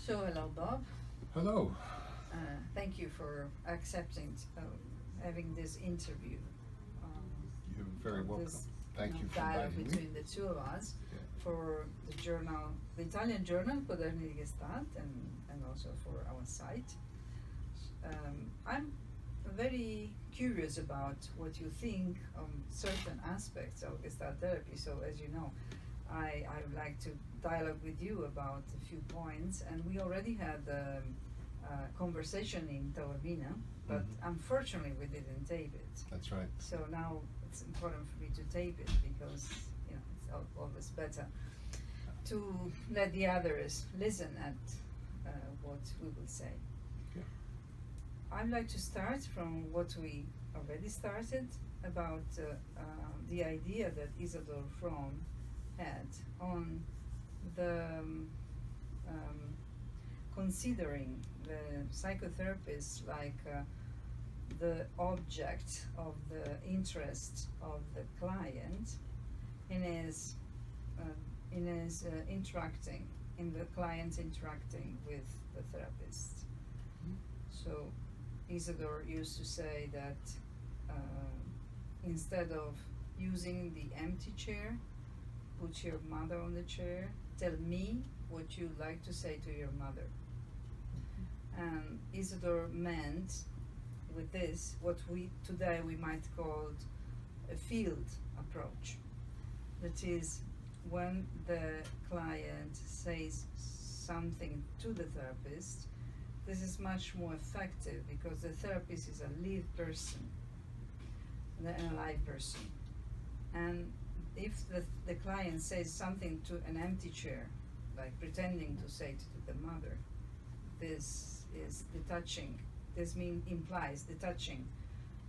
So, hello, Bob. Hello. Thank you for accepting having this interview. You're very welcome. This Thank you for dialogue inviting me. between the two of us Yeah. for the journal, the Italian journal Quaderni di Gestalt, and also for our site. I'm very curious about what you think on certain aspects of Gestalt therapy. So, as you know, I would like to dialogue with you about a few points, and we already had a conversation in Taormina, but unfortunately we didn't tape it. That's right. So now it's important for me to tape it because it's always better to let the others listen at what we will say. Yeah. I'd like to start from what we already started about the idea that Isidore Fromm had on the considering the psychotherapist like the object of the interest of the client in his interacting, in the client interacting with the therapist. So Isidore used to say that instead of using the empty chair, put your mother on the chair, tell me what you'd like to say to your mother. And Isidore meant with this what we today we might call a field approach. That is, when the client says something to the therapist, this is much more effective because the therapist is a live person, a live person. And if the client says something to an empty chair, like pretending to say to the mother, this is detaching. This implies detaching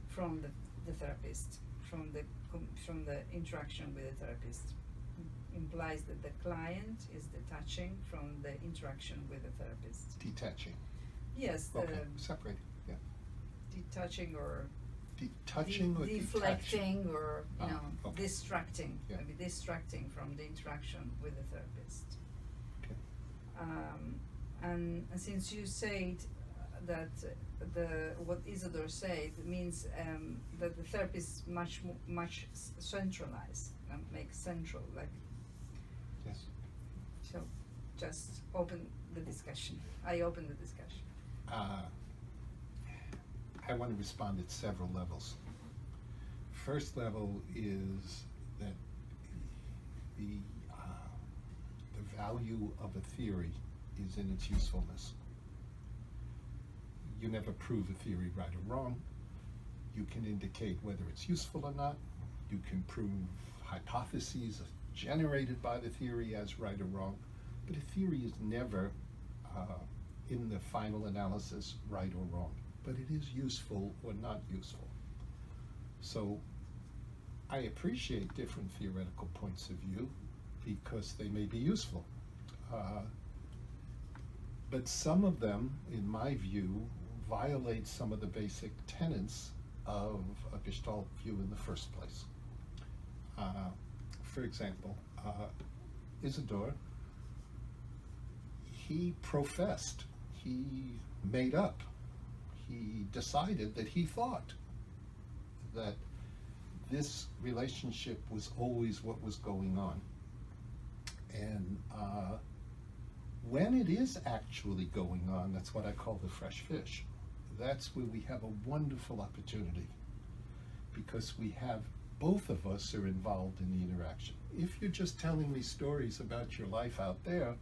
from the therapist, from the interaction with the therapist. Implies that the client is detaching from the interaction with the therapist. Detaching. Yes. Okay. Separating. Yeah. Detaching or Detaching or deflecting detaching? or Okay. distracting. Yeah. Maybe distracting from the interaction with the therapist. Okay. And since you said that what Isidore said means that the therapist much centralized, make central, like. Yes. So just open the discussion. I open the discussion. I want to respond at several levels. First level is that the value of a theory is in its usefulness. You never prove a theory right or wrong. You can indicate whether it's useful or not. You can prove hypotheses generated by the theory as right or wrong. But a theory is never, in the final analysis, right or wrong. But it is useful or not useful. So I appreciate different theoretical points of view because they may be useful. But some of them, in my view, violate some of the basic tenets of a Gestalt view in the first place. For example, Isidore, he professed, he made up, he decided that he thought that this relationship was always what was going on. And when it is actually going on, that's what I call the fresh fish. That's where we have a wonderful opportunity because we have both of us are involved in the interaction. If you're just telling me stories about your life out there,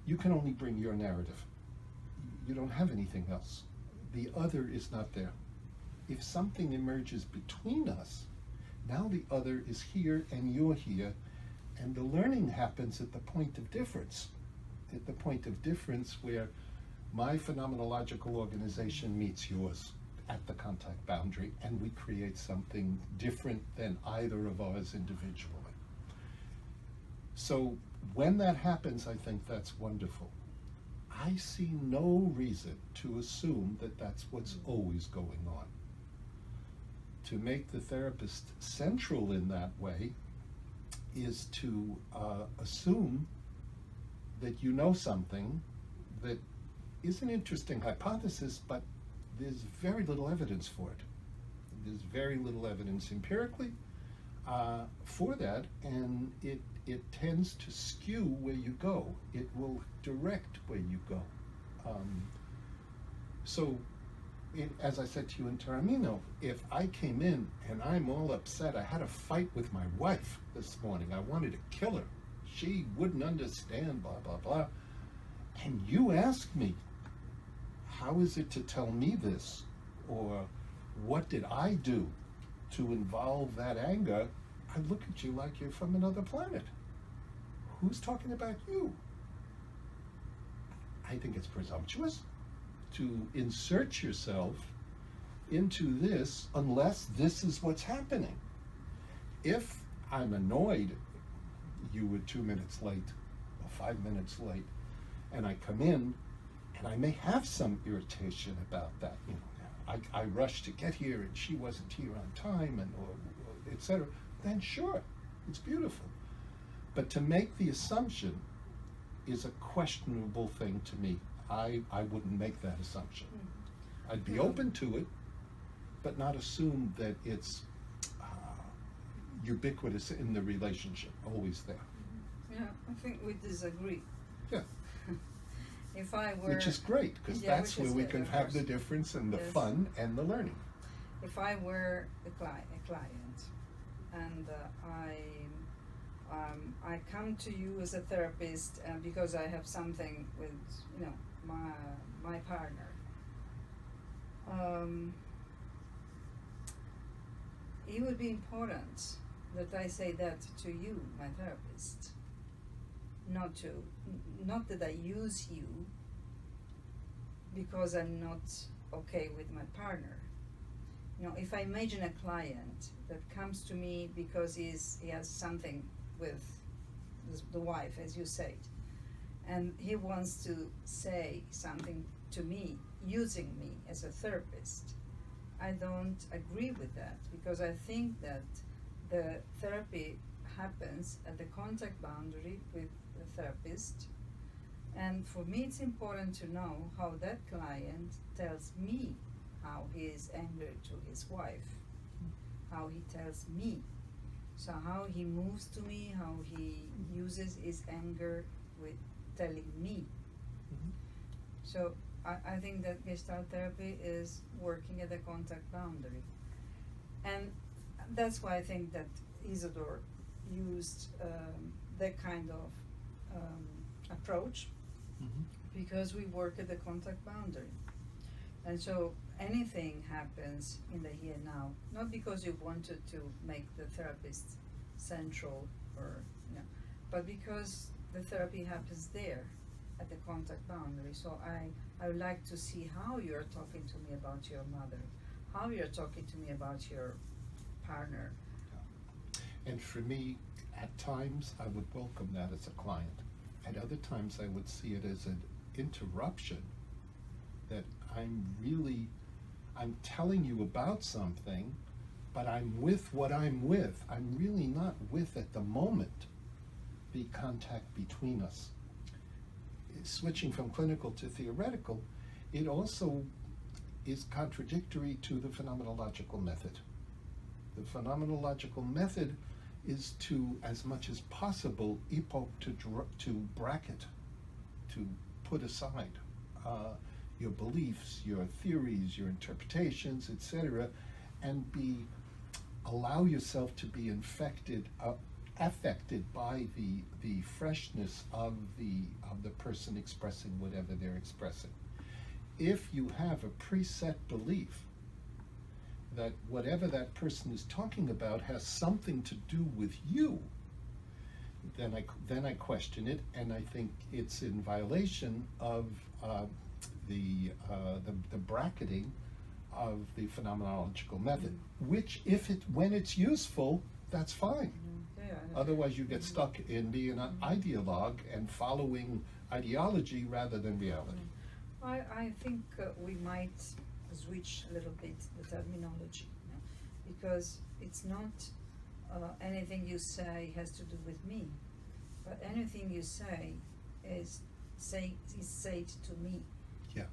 you can only bring your narrative. You don't have anything else. The other is not there. If something emerges between us, now the other is here and you're here, and the learning happens at the point of difference. At the point of difference where my phenomenological organization meets yours at the contact boundary, and we create something different than either of ours individually. So when that happens, I think that's wonderful. I see no reason to assume that that's what's always going on. To make the therapist central in that way is to assume that you know something that is an interesting hypothesis, but there's very little evidence for it. There's very little evidence empirically for that, and it tends to skew where you go. It will direct where you go. So, as I said to you in Taormino, if I came in and I'm all upset, I had a fight with my wife this morning, I wanted to kill her, she wouldn't understand, blah, blah, blah, and you ask me, how is it to tell me this? Or what did I do to involve that anger? I look at you like you're from another planet. Who's talking about you? I think it's presumptuous to insert yourself into this unless this is what's happening. If I'm annoyed you were 2 minutes late or 5 minutes late, and I come in and I may have some irritation about that, you know, I rushed to get here and she wasn't here on time, and or etc., then sure, it's beautiful. But to make the assumption is a questionable thing to me. I wouldn't make that assumption. I'd be open to it, but not assume that it's ubiquitous in the relationship, always there. Yeah, I think we disagree. Yeah. If I were, which is great, because that's where we can have the difference and the fun and the learning. If I were a client, and I come to you as a therapist because I have something with, you know, my partner, it would be important that I say that to you, my therapist. Not that I use you because I'm not okay with my partner. You know, if I imagine a client that comes to me because he has something with the wife, as you said, and he wants to say something to me using me as a therapist, I don't agree with that, because I think that the therapy happens at the contact boundary with the therapist, and for me it's important to know how that client tells me how he is angry to his wife, how he tells me, so how he moves to me, how he uses his anger with telling me. Mm-hmm. So I think that Gestalt therapy is working at the contact boundary, and that's why I think that Isidore used that kind of approach, Mm-hmm. because we work at the contact boundary. And so anything happens in the here and now, not because you wanted to make the therapist central, or, you know, but because the therapy happens there at the contact boundary. So I would like to see how you're talking to me about your mother, how you're talking to me about your partner. And for me, at times, I would welcome that as a client. At other times, I would see it as an interruption, that I'm telling you about something, but I'm with what I'm with. I'm really not with, at the moment, the contact between us. Switching from clinical to theoretical, it also is contradictory to the phenomenological method. The phenomenological method is to, as much as possible, to bracket, to put aside your beliefs, your theories, your interpretations, etc., and allow yourself to be affected by the freshness of the person expressing whatever they're expressing. If you have a preset belief that whatever that person is talking about has something to do with you, then I question it, and I think it's in violation of the bracketing of the phenomenological method. Which, when it's useful, that's fine. Yeah. Otherwise, you get stuck in being an ideologue and following ideology rather than reality. I think we might switch a little bit the terminology, you know, because it's not anything you say has to do with me, but anything you say is said to me. Yeah.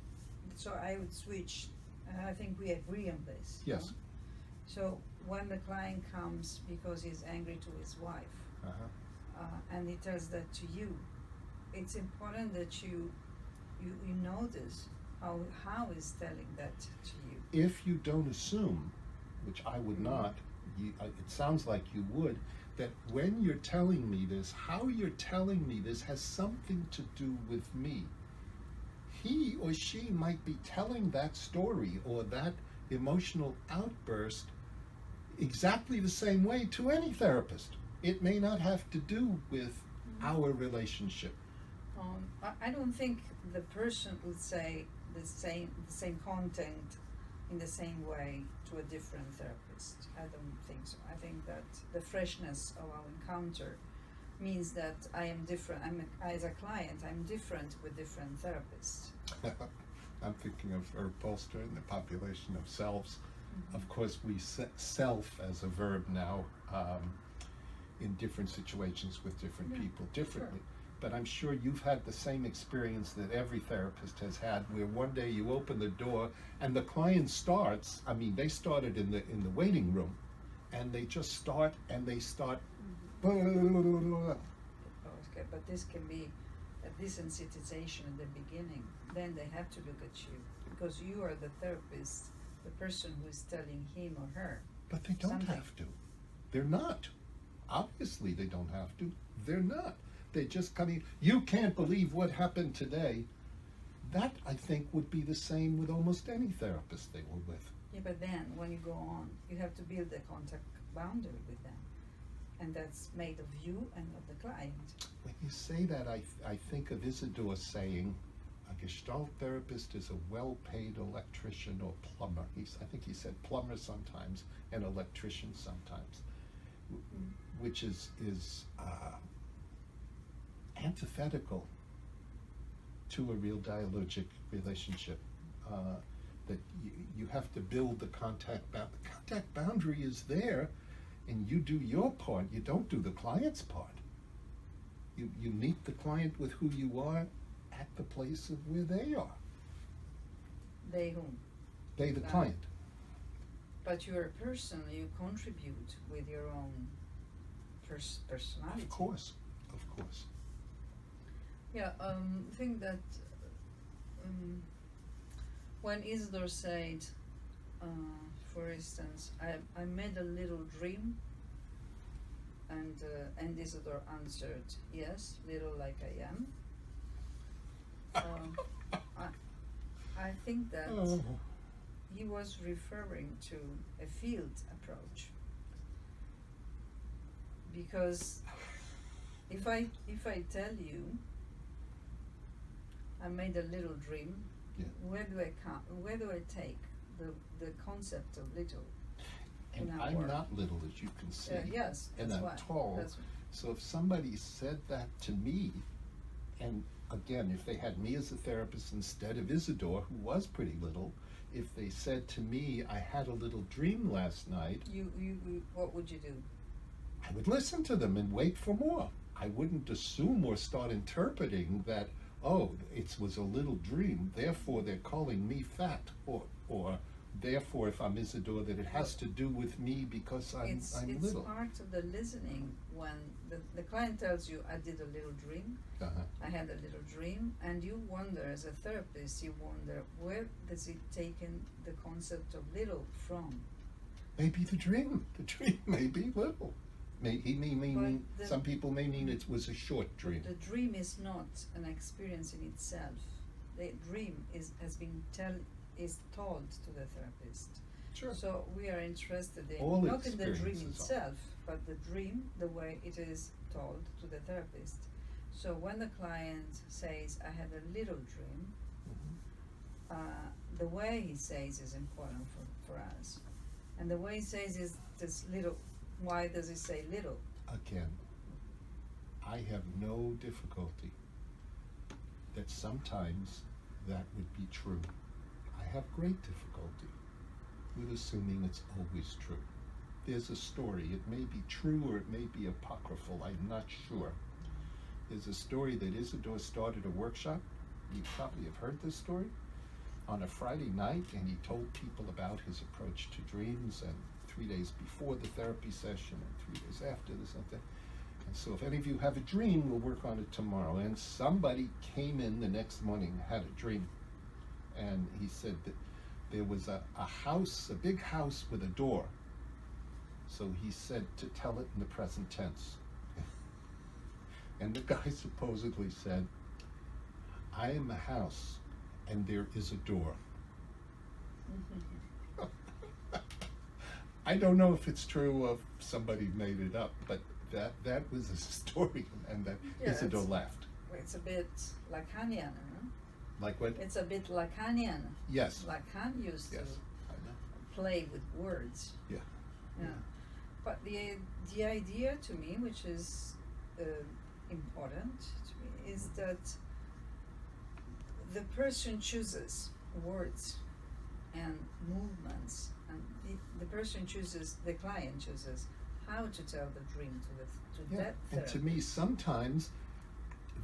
So I would switch. I think we agree on this. Yes. No? So when the client comes because he's angry to his wife, and he tells that to you, it's important that you notice how he's telling that to you. If you don't assume, which I would not, it sounds like you would, that when you're telling me this, how you're telling me this has something to do with me. He or she might be telling that story or that emotional outburst exactly the same way to any therapist. It may not have to do with our relationship. I don't think the person would say the same content in the same way to a different therapist. I don't think so. I think that the freshness of our encounter means that I am different. As a client, I'm different with different therapists. I'm thinking of Herb Polster and the population of selves. Mm-hmm. Of course, we self as a verb now in different situations with different people differently. Sure. But I'm sure you've had the same experience that every therapist has had, where one day you open the door and the client starts. I mean, they started in the waiting room, and they just start. Okay, but this can be a desensitization in the beginning. Then they have to look at you because you are the therapist, the person who is telling him or her. But they don't have to. They're not. Obviously, they don't have to. They're not. They just come in. You can't believe what happened today. That, I think, would be the same with almost any therapist they were with. Yeah, but then when you go on, you have to build a contact boundary with them. And that's made of you and of the client. When you say that, I think of Isidore saying, a Gestalt therapist is a well-paid electrician or plumber. I think he said plumber sometimes and electrician sometimes, which is antithetical to a real dialogic relationship. That you have to build the contact boundary. The contact boundary is there, and you do your part. You don't do the client's part. You meet the client with who you are at the place of where they are. They whom? They, the client. But you're a person, you contribute with your own personality. Of course. Yeah, I think that when Isidore said, for instance, I made a little dream, and Isidore answered, yes, little like I am. I think that he was referring to a field approach, because if I tell you I made a little dream, yeah. Where do I take the concept of little? And I'm not little, as you can see. Yes, and that's I'm why. tall. So if somebody said that to me, and again, if they had me as a therapist instead of Isidore, who was pretty little, if they said to me, I had a little dream last night, you what would you do? I would listen to them and wait for more. I wouldn't assume or start interpreting that, oh, it was a little dream, therefore they're calling me fat, or therefore, if I'm Isidore, that it has to do with me because I'm little. It's part of the listening when the client tells you, I did a little dream, I had a little dream, and you wonder, as a therapist, you wonder, where does it taken the concept of little from? Maybe the dream may be little. Some people may mean it was a short dream. The dream is not an experience in itself. The dream is told to the therapist. Sure. So we are interested in All not in the dream experiences itself, but the dream, the way it is told to the therapist. So when the client says, I had a little dream, the way he says is important for us. And the way he says is this little. Why does he say little? Again, I have no difficulty that sometimes that would be true. I have great difficulty with assuming it's always true. There's a story. It may be true or it may be apocryphal. I'm not sure. is a story that Isidore started a workshop. You probably have heard this story. On a Friday night, and he told people about his approach to dreams, and 3 days before the therapy session and 3 days after this and that. And so if any of you have a dream, we'll work on it tomorrow. And somebody came in the next morning, had a dream, and he said that there was a house, a big house with a door. So he said to tell it in the present tense. And the guy supposedly said, I am a house and there is a door. I don't know if it's true or if somebody made it up, but that was a story, and that Isidore laughed. It's a bit Lacanian, huh? Like what? It's a bit Lacanian. Yes. Lacan used to I know. play with words. Yeah. Yeah. But the idea to me, which is important to me, is that the person chooses words and movements, and the person chooses, the client chooses how to tell the dream to that And therapist. to me, sometimes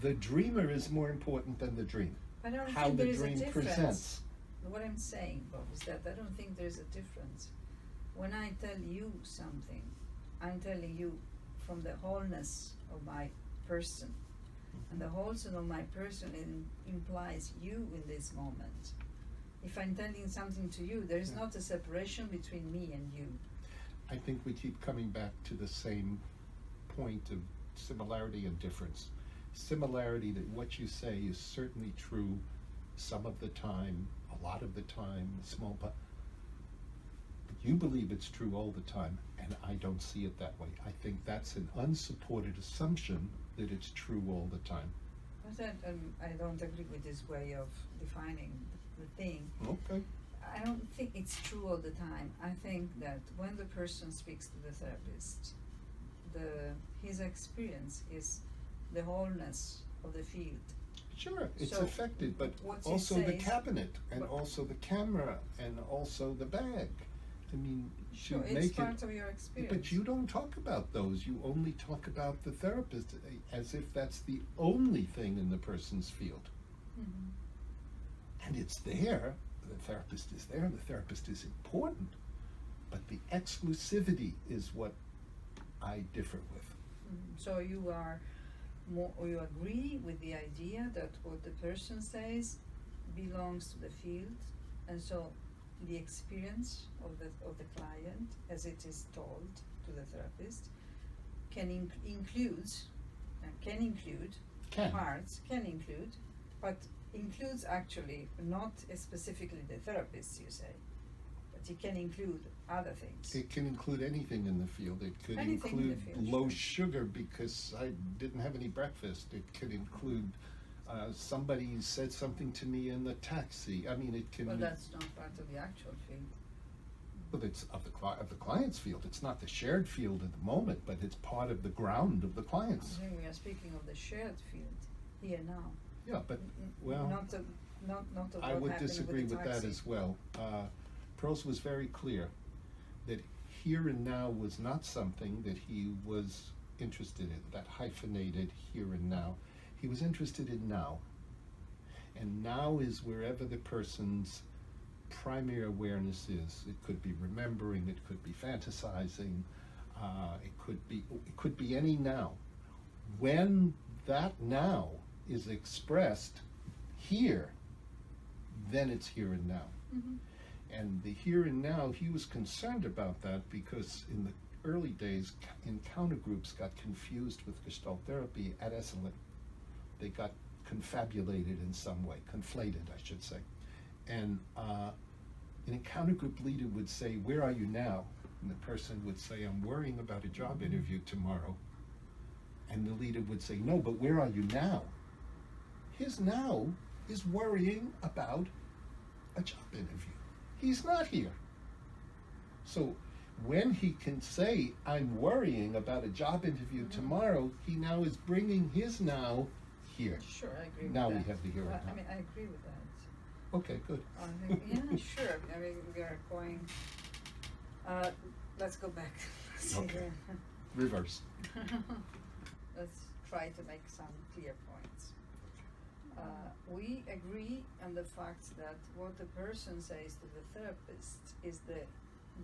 the dreamer is more important than the dream. I don't How think the there is a dream difference. presents. What I'm saying, Bob, is that I don't think there's a difference. When I tell you something, I'm telling you from the wholeness of my person. And the wholeness of my person implies you in this moment. If I'm telling something to you, there is not a separation between me and you. I think we keep coming back to the same point of similarity and difference. Similarity, that what you say is certainly true some of the time, a lot of the time, small but you believe it's true all the time, and I don't see it that way. I think that's an unsupported assumption that it's true all the time. But I don't agree with this way of defining the thing. Okay. I don't think it's true all the time. I think that when the person speaks to the therapist, his experience is the wholeness of the field. Sure, it's So, affected, but what he also the says- cabinet, and but- also the camera, and also the bag. I mean, Sure, to it's make part it, of your experience. but you don't talk about those. You only talk about the therapist as if that's the only thing in the person's field. Mhm. And it's there, the therapist is there, the therapist is important, but the exclusivity is what I differ with. So you are more, or you agree with the idea that what the person says belongs to the field, and so the experience of the client, as it is told to the therapist, can include Can. parts, but includes actually not specifically the therapist, you say, but it can include other things. It can include anything in the field. It could Anything in the include field, low sure. sugar because I didn't have any breakfast. It could include somebody said something to me in the taxi. I mean, it can. Well, that's not part of the actual field. But it's of the client's field. It's not the shared field at the moment, but it's part of the ground of the I client's. think we are speaking of the shared field here now. Yeah, but well, Not of I what would happened disagree with the with that taxi. as well. Pearls was very clear that here and now was not something that he was interested in, that hyphenated here and now. He was interested in now. And now is wherever the person's primary awareness is. It could be remembering, it could be fantasizing, it could be any now. When that now is expressed here, then it's here and now. Mhm. And the here and now, he was concerned about that because in the early days, encounter groups got confused with Gestalt therapy at Esalen. They got confabulated in some way, conflated, I should say. And an encounter group leader would say, "Where are you now?" And the person would say, "I'm worrying about a job interview tomorrow." And the leader would say, "No, but where are you now?" His now is worrying about a job interview. He's not here. So when he can say, "I'm worrying about a job interview tomorrow," he now is bringing his now here. Sure, I agree with Now that. we have the here and I now. mean, I agree with that. Okay, good. I think, yeah, sure. I mean, we are going. Let's go back. Okay. Reverse. Let's try to make some clear points. We agree on the fact that what the person says to the therapist is the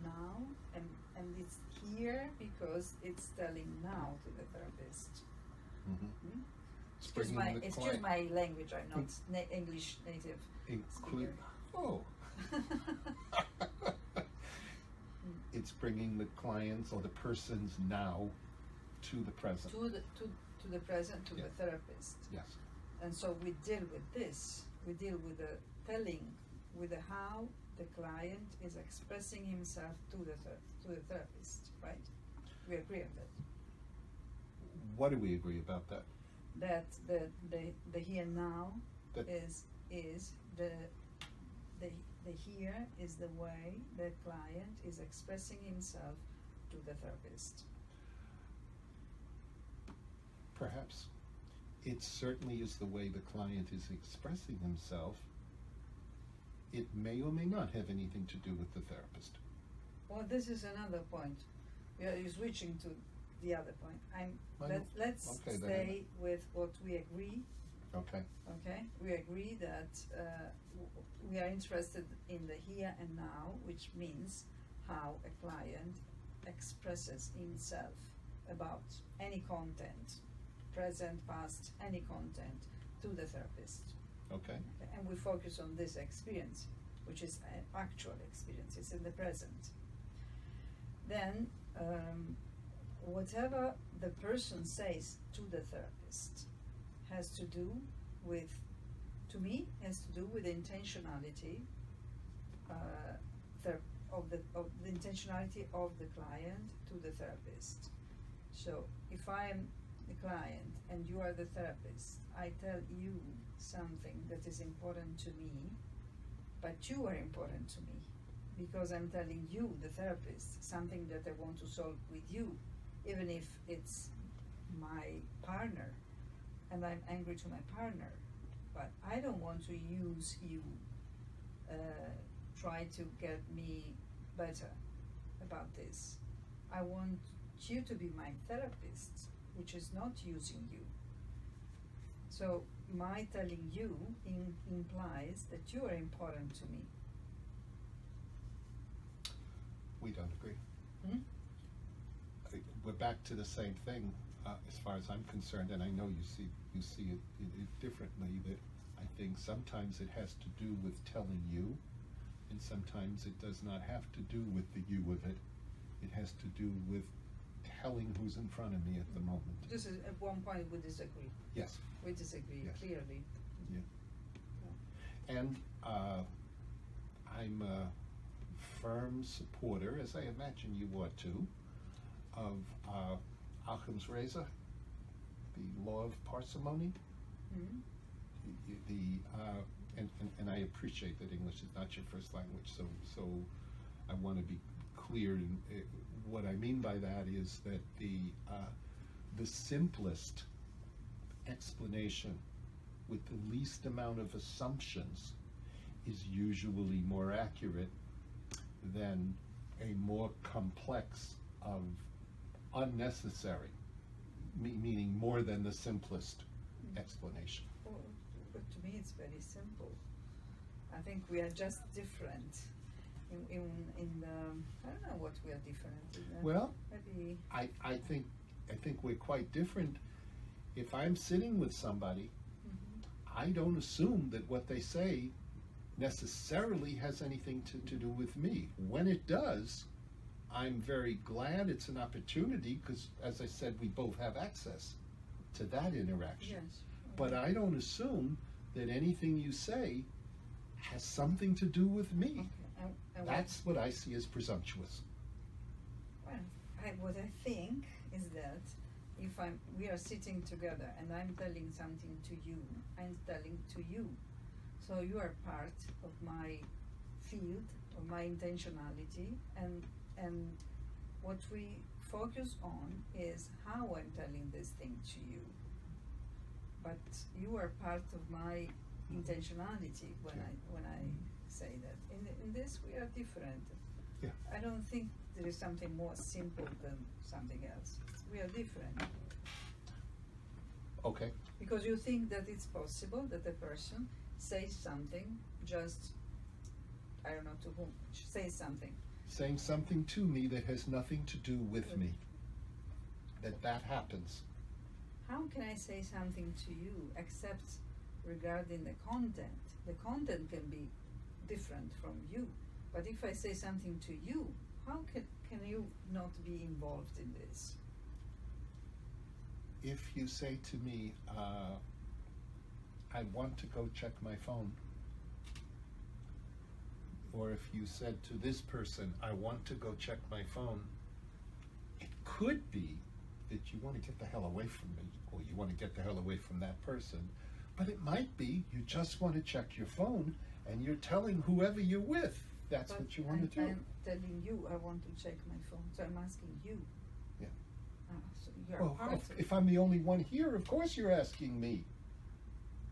now, and it's here because it's telling now to the therapist. Mm-hmm. Excuse my language, I'm not English native speaker. Oh. It's bringing the clients or the person's now to the present. To the present, to Yeah. the therapist. Yes. And so we deal with this. We deal with the telling, with the how the client is expressing himself to the therapist, right? We agree on that. What do we agree about that? That the here and now That- is the here is the way the client is expressing himself to the therapist. Perhaps. It certainly is the way the client is expressing himself. It may or may not have anything to do with the therapist. Well, this is another point. You're switching to the other point. Let's okay, stay with what we agree. Okay. Okay, we agree that we are interested in the here and now, which means how a client expresses himself about any content, present, past, any content, to the therapist. Okay. Okay, and we focus on this experience, which is an actual experience, it's in the present. Then, whatever the person says to the therapist has to do with, to me, has to do with the intentionality of the intentionality of the client to the therapist. So if I am the client and you are the therapist, I tell you something that is important to me, but you are important to me because I'm telling you, the therapist, something that I want to solve with you, even if it's my partner and I'm angry to my partner, but I don't want to use you, try to get me better about this. I want you to be my therapist, which is not using you. So my telling you implies that you are important to me. We don't agree. Hmm? We're back to the same thing as far as I'm concerned, and I know you see it differently. That I think sometimes it has to do with telling you, and sometimes it does not have to do with the you of it. It has to do with telling who's in front of me at the moment. This is at one point we disagree. Yes. We disagree Yes. clearly. Yeah. And I'm a firm supporter, as I imagine you are too, of Occam's razor, the law of parsimony. Mm-hmm. And I appreciate that English is not your first language, so I want to be clear. In, what I mean by that is that the simplest explanation with the least amount of assumptions is usually more accurate than a more complex of unnecessary, meaning more than the simplest explanation. Well, but to me it's very simple. I think we are just different in the, I don't know what we are different in. Well, Maybe. I think we're quite different. If I'm sitting with somebody, Mm-hmm. I don't assume that what they say necessarily has anything to do with me. When it does, I'm very glad it's an opportunity because, as I said, we both have access to that interaction. Yes. But I don't assume that anything you say has something to do with me. Okay. And That's what I see as presumptuous. well, what I think is that if we are sitting together and I'm telling something to you, I'm telling to you. So you are part of my field, of my intentionality, and what we focus on is how I'm telling this thing to you. But you are part of my intentionality when I say that. In this we are different. Yeah. I don't think there is something more simple than something else. We are different. Okay. Because you think that it's possible that a person says something just, I don't know to whom, says something. Saying something to me that has nothing to do with me. That happens. How can I say something to you except regarding the content? The content can be different from you, but if I say something to you, how can you not be involved in this? If you say to me, I want to go check my phone, or if you said to this person, I want to go check my phone, it could be that you want to get the hell away from me, or you want to get the hell away from that person, but it might be you just want to check your phone and you're telling whoever you're with that's But what you want to do. I'm telling you I want to check my phone, so I'm asking you. Yeah. So you're Well, part of it. if I'm the only one here, of course you're asking me.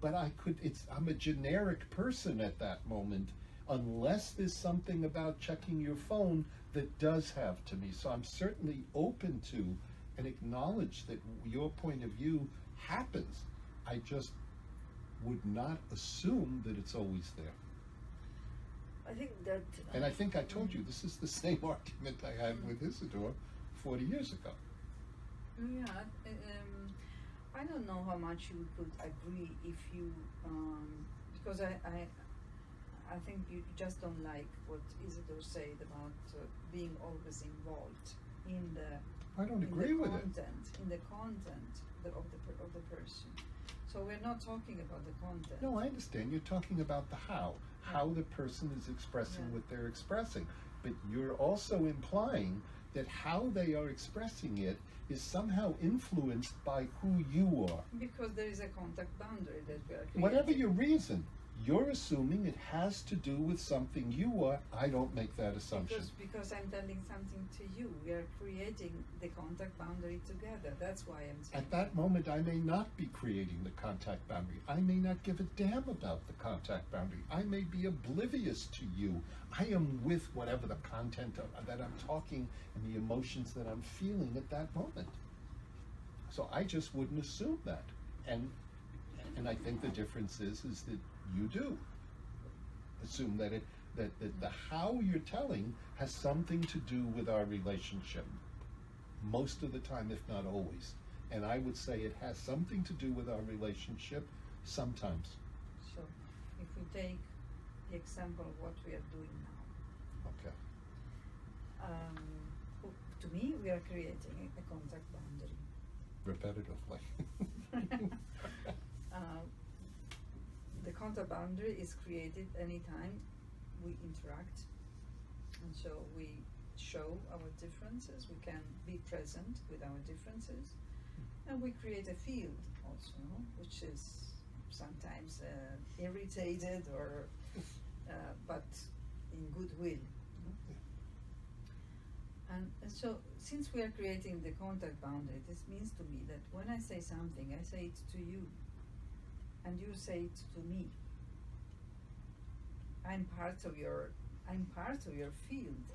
But I'm a generic person at that moment, unless there's something about checking your phone that does have to me. So I'm certainly open to and acknowledge that your point of view happens. I just would not assume that it's always there. I think that. And I think I told you this is the same argument I had with Isidore 40 years ago. Yeah, I don't know how much you could agree if you, because I think you just don't like what Isidore said about being always involved in the. I don't agree with it. In the content of the person. So we're not talking about the content. No, I understand. You're talking about the how the person is expressing what they're expressing. But you're also implying that how they are expressing it is somehow influenced by who you are. Because there is a contact boundary that we are creating. Whatever your reason, you're assuming it has to do with something you are. I don't make that assumption. Because I'm telling something to you. We are creating the contact boundary together. That's why I'm saying. At that moment, I may not be creating the contact boundary. I may not give a damn about the contact boundary. I may be oblivious to you. I am with whatever the content that I'm talking and the emotions that I'm feeling at that moment. So I just wouldn't assume that. And I think the difference is that you do assume that the how you're telling has something to do with our relationship. Most of the time, if not always. And I would say it has something to do with our relationship sometimes. So, if we take the example of what we are doing now. Okay. To me, we are creating a contact boundary. Repetitively. The contact boundary is created anytime we interact, and so we show our differences. We can be present with our differences, and we create a field also, which is sometimes irritated or, but in goodwill. And so, since we are creating the contact boundary, this means to me that when I say something, I say it to you, and you say it to me. I'm part of your field.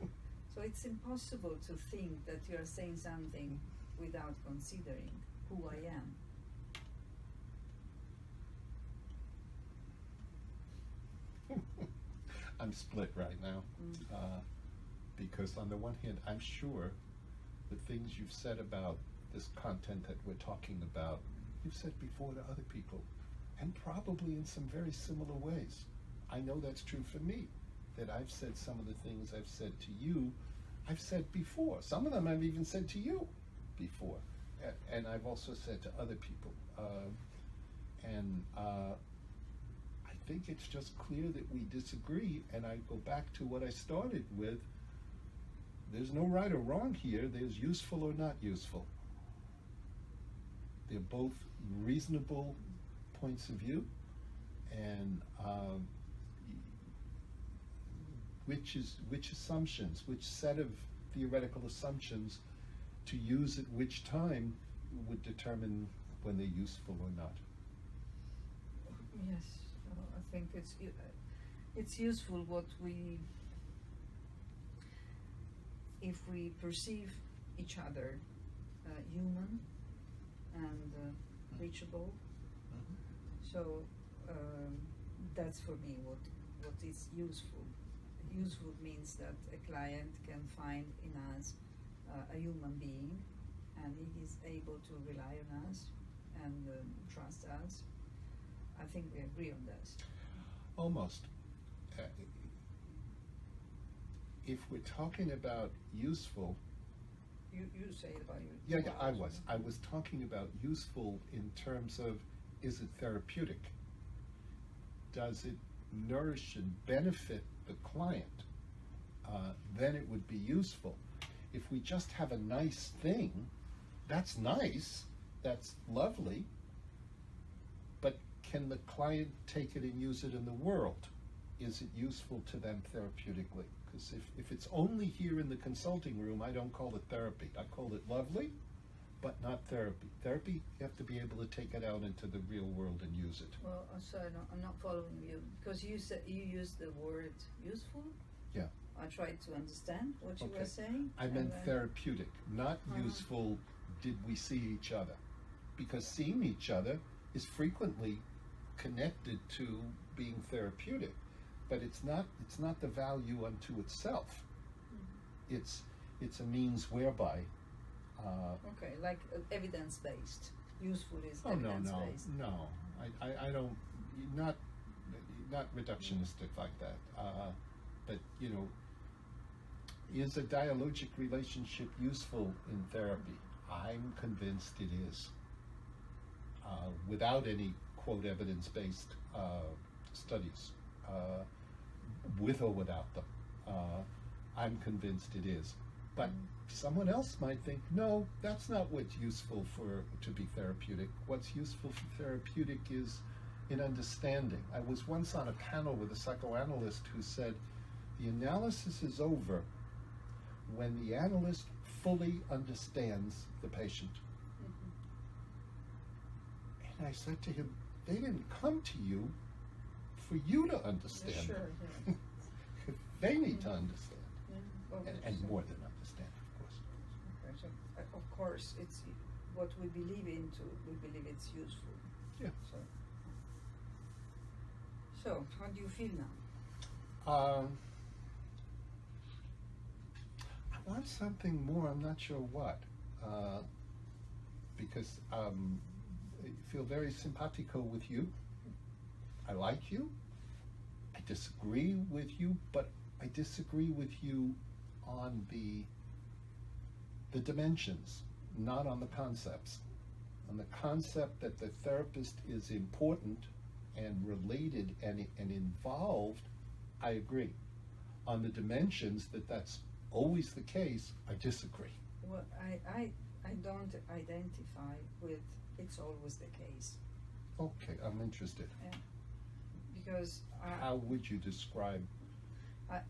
So it's impossible to think that you are saying something without considering who I am. I'm split right now. Because on the one hand, I'm sure the things you've said about this content that we're talking about, you've said before to other people, and probably in some very similar ways. I know that's true for me, that I've said some of the things I've said to you, I've said before. Some of them I've even said to you before, and I've also said to other people. I think it's just clear that we disagree, and I go back to what I started with. There's no right or wrong here. There's useful or not useful. They're both reasonable points of view, and which assumptions, which set of theoretical assumptions to use at which time would determine when they're useful or not. Yes, I think it's useful if we perceive each other human and reachable. So that's for me what is useful. Useful means that a client can find in us a human being, and he is able to rely on us and trust us. I think we agree on this. Almost. If we're talking about useful, You say it about your. yeah, I was talking about useful in terms of, is it therapeutic? Does it nourish and benefit the client? Then it would be useful. If we just have a nice thing, that's nice, that's lovely, but can the client take it and use it in the world? Is it useful to them therapeutically? Because if it's only here in the consulting room, I don't call it therapy. I call it lovely, but not therapy. Therapy, you have to be able to take it out into the real world and use it. Well, I'm sorry, I'm not following you, because you said you used the word useful. Yeah. I tried to understand what you Okay. were saying. I meant therapeutic, not useful. Did we see each other? Because seeing each other is frequently connected to being therapeutic, but it's not the value unto itself. It's a means whereby. Okay, like evidence-based. Useful is Oh no, evidence-based. no. I don't, not reductionistic like that. But you know, is a dialogic relationship useful in therapy? I'm convinced it is. Without any quote evidence-based studies, with or without them, I'm convinced it is. But someone else might think, no, that's not what's useful to be therapeutic. What's useful for therapeutic is in understanding. I was once on a panel with a psychoanalyst who said, the analysis is over when the analyst fully understands the patient. And I said to him, they didn't come to you for you to understand Sure, them. They need to understand. Well, And more than understand, of course. Okay, so of course, it's what we believe into. We believe it's useful. Yeah. So how do you feel now? I want something more. I'm not sure what, because I feel very simpatico with you. I like you. I disagree with you, but I disagree with you on the dimensions, not on the concepts. On the concept that the therapist is important and related and involved, I agree. On the dimensions that's always the case, I disagree. Well, I don't identify with it's always the case. Okay, I'm interested. Yeah. Because How would you describe? I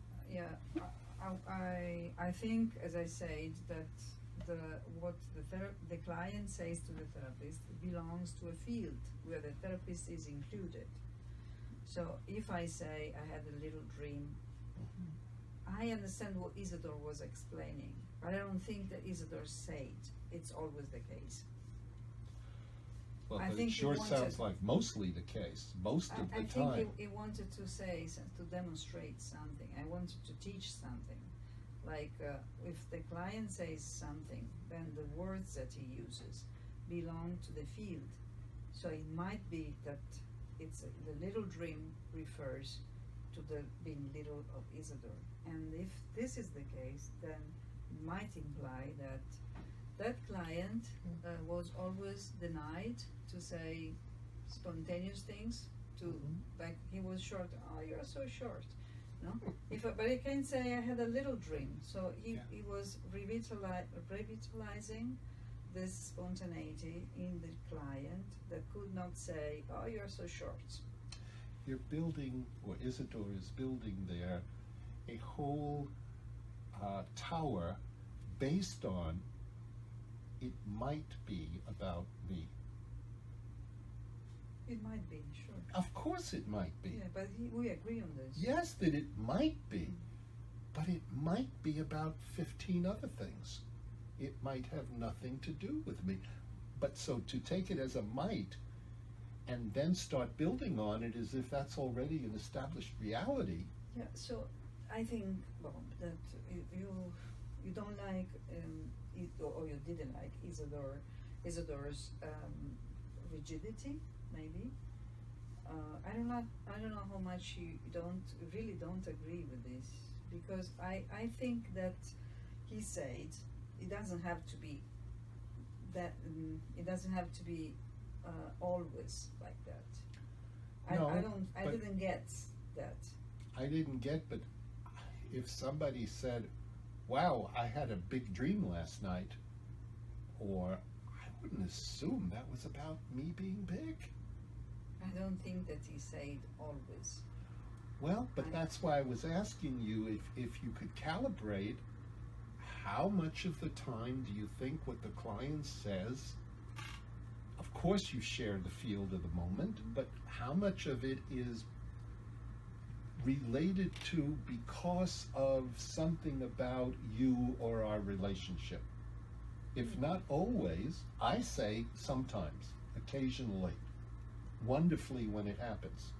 think, as I said, that what the client says to the therapist belongs to a field where the therapist is included. So if I say I had a little dream, I understand what Isidore was explaining, but I don't think that Isidore said it's always the case. Well, I but think it he sure wanted- sounds like mostly the case, most of I the think time. he wanted to say, to demonstrate something. I wanted to teach something. Like if the client says something, then the words that he uses belong to the field. So it might be that the little dream refers to the being little of Isidore. And if this is the case, then it might imply that that client was always denied to say spontaneous things, like he was short. Oh, you're so short. No, but he can say I had a little dream. So he was revitalizing this spontaneity in the client that could not say, oh, you're so short. You're building, or Isidore is building there, a whole tower based on it might be about me. It might be, sure. Of course it might be. Yeah, but we agree on this. Yes, that it might be, but it might be about 15 other things. It might have nothing to do with me. But so to take it as a might and then start building on it as if that's already an established reality. Yeah, so I think, well, that you don't like, or you didn't like Isidore's rigidity, maybe. I don't know how much you really don't agree with this, because I think that he said it doesn't have to be that, it doesn't have to be always like that. No, I but didn't get that. I didn't get, but if somebody said, wow, I had a big dream last night, or I wouldn't assume that was about me being big. I don't think that he said always. Well, but that's why I was asking you if you could calibrate how much of the time do you think what the client says, of course you share the field of the moment, but how much of it is related to because of something about you or our relationship? If not always, I say sometimes, occasionally, wonderfully when it happens.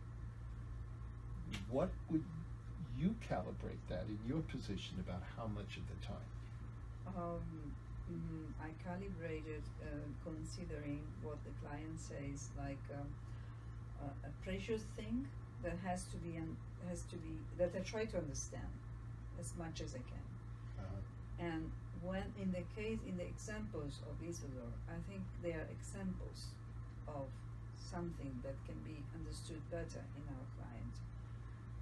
What would you calibrate that in your position about how much of the time? I calibrated considering what the client says, like a precious thing that has to be that I try to understand as much as I can. And when in the examples of Isidore, I think they are examples of something that can be understood better in our client.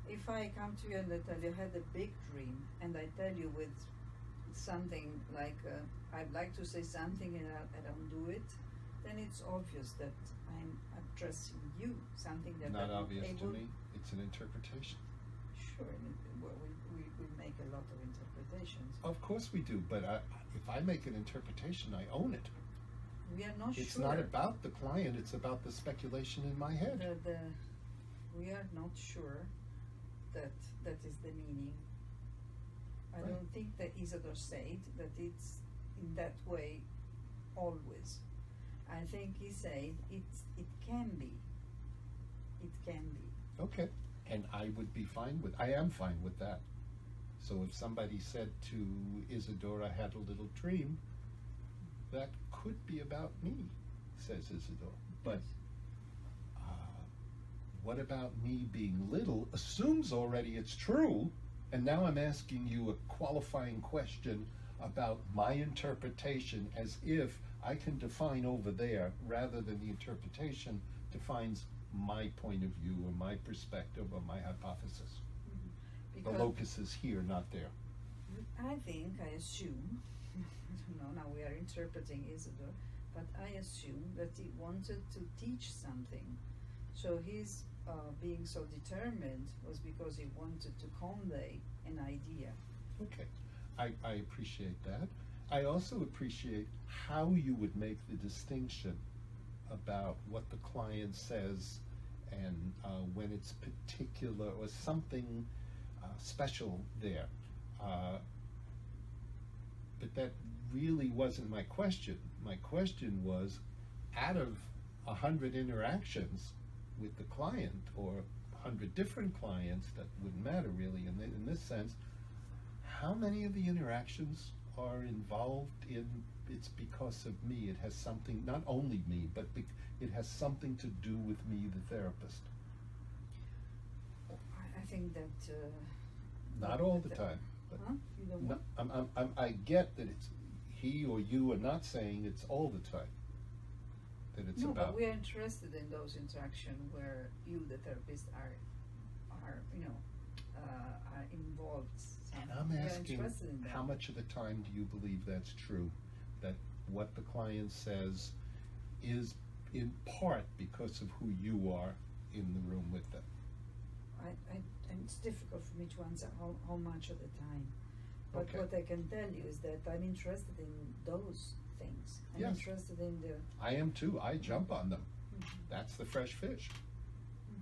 If I come to you and I tell you I had a big dream, and I tell you with something like I'd like to say something and I don't do it, then it's obvious that I'm addressing you, something that not I'm obvious able. to me. It's an interpretation. Sure, we make a lot of interpretations. Of course we do, but if I make an interpretation, I own it. We are not It's sure. not about the client, it's about the speculation in my head. We are not sure that is the meaning. I Right. don't think that Isidore said that it's in that way always. I think he said it can be. It can be. Okay, and I am fine with that. So if somebody said to Isidore, I had a little dream, that could be about me, says Isidore. But what about me being little assumes already it's true, and now I'm asking you a qualifying question about my interpretation as if I can define over there rather than the interpretation defines my point of view or my perspective or my hypothesis. The locus is here, not there. I assume, I don't know, now we are interpreting Isidore, but I assume that he wanted to teach something. So his being so determined was because he wanted to convey an idea. Okay, I appreciate that. I also appreciate how you would make the distinction about what the client says and when it's particular or something special there. But that really wasn't my question. My question was, out of 100 interactions with the client, or 100 different clients, that wouldn't matter really in this sense, how many of the interactions are involved in it's because of me? It has something, not only me, but it has something to do with me, the therapist. I think that not all the time. But huh? You don't want? I get that it's he or you are not saying it's all the time. That it's no, about. but we are interested in those interactions where you, the therapist, are involved. And I'm We are asking, interested in that. how much of the time do you believe that's true? That what the client says is in part because of who you are in the room with them? And it's difficult for me to answer how much of the time. But Okay. what I can tell you is that I'm interested in those things. I'm Yes. interested in the. I am too. I jump on them. Mhm. That's the fresh fish. Mhm.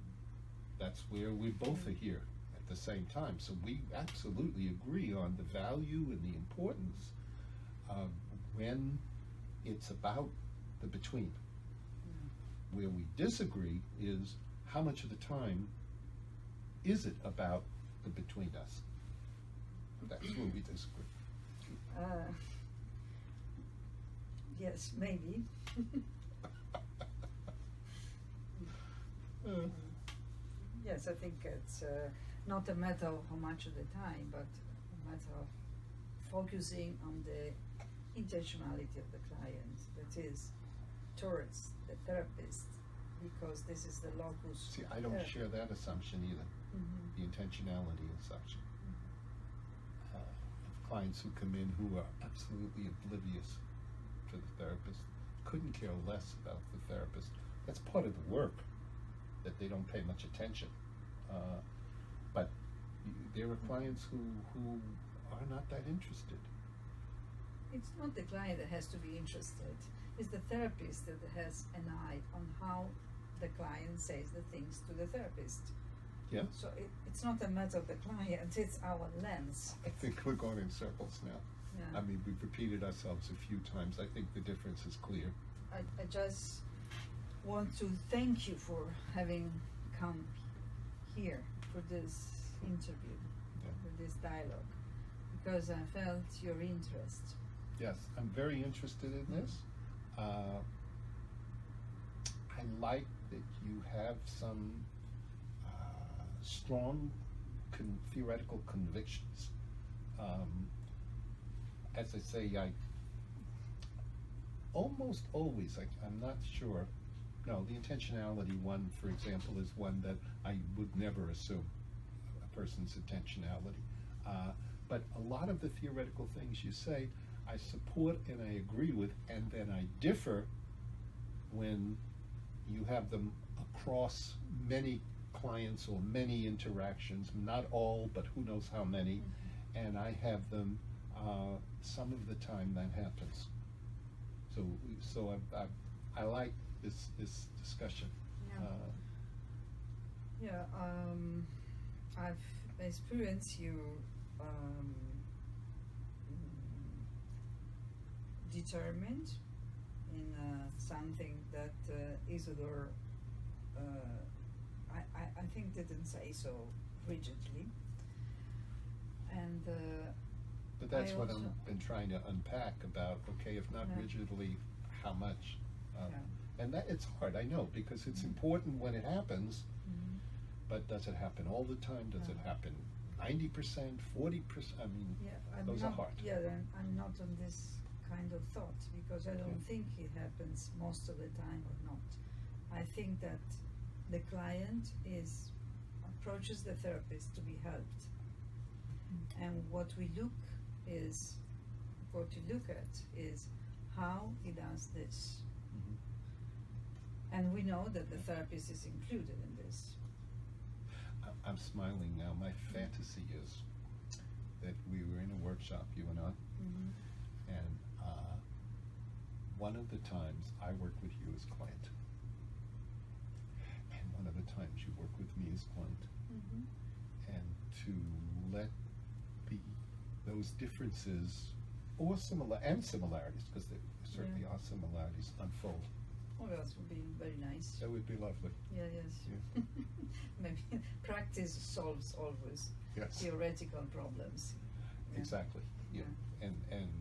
That's where we both are here at the same time. So we absolutely agree on the value and the importance of when it's about the between. Mm. Where we disagree is how much of the time is it about the between us. That's where we disagree. Yes, maybe. Yes, I think it's not a matter of how much of the time, but a matter of focusing on the intentionality of the client, that is, towards the therapist, because this is the locus. See, I don't share that assumption either, Mm-hmm. the intentionality assumption. Clients who come in who are absolutely oblivious to the therapist, couldn't care less about the therapist. That's part of the work, that they don't pay much attention. But there are clients who are not that interested. It's not the client that has to be interested, it's the therapist that has an eye on how the client says the things to the therapist. Yeah? So it's not a matter of the client, it's our lens. I think we're going in circles now. Yeah. I mean, we've repeated ourselves a few times. I think the difference is clear. I just want to thank you for having come here for this interview, Yeah. for this dialogue, because I felt your interest. Yes, I'm very interested in this. I like that you have some strong theoretical convictions. As I say, I almost always, I'm not sure. No, the intentionality one, for example, is one that I would never assume a person's intentionality. But a lot of the theoretical things you say, I support and I agree with, and then I differ when you have them across many clients or many interactions, not all, but who knows how many, and I have them some of the time that happens. So I like this discussion. Yeah. I've experienced you determined in something that Isidore I think didn't say so rigidly, and But that's I what also- I've been trying to unpack about, okay, if not Yeah. rigidly, how much? Yeah. And that, it's hard, I know, because it's important when it happens, Mhm. but does it happen all the time? Does it Yeah. happen 90%, 40%? I mean, Yeah, I'm those not, are hard. Yeah, I'm not on this kind of thought, because I don't think it happens most of the time or not. I think that the client approaches the therapist to be helped, and what you look at is how he does this, Mhm. and we know that the therapist is included in this. I'm smiling now. My fantasy is that we were in a workshop, you and I, Mm-hmm. and one of the times I work with you as client, and one of the times you work with me as client, Mm-hmm. and to let those differences or similarities, because there certainly Yeah. are similarities, unfold. Oh, that would be very nice. That would be lovely. Yeah, yes. Maybe practice solves always Yes. theoretical problems. Yeah. Exactly. Yeah. And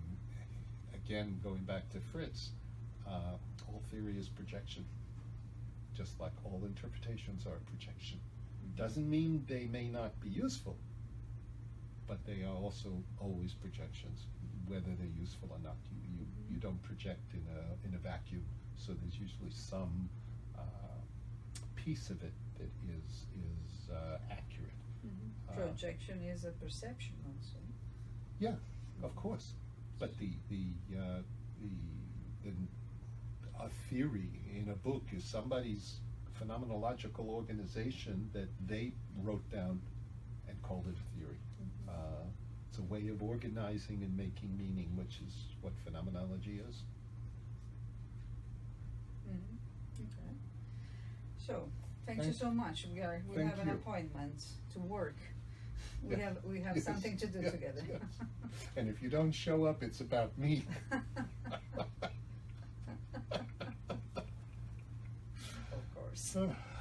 again, going back to Fritz, all theory is projection, just like all interpretations are projection. Mhm. Doesn't mean they may not be useful, but they are also always projections, whether they're useful or not. You don't project in a vacuum, so there's usually some piece of it that is accurate. Mhm. Projection is a perception also. Yeah, of course. But a theory in a book is somebody's phenomenological organization that they wrote down and called it a theory. It's a way of organizing and making meaning, which is what phenomenology is. Mhm. Okay. So, thank you Thank- so much. We thank have an you. appointment to work. We Yeah. have Yes, something to do yes, together. yes. And if you don't show up, it's about me. Ugh.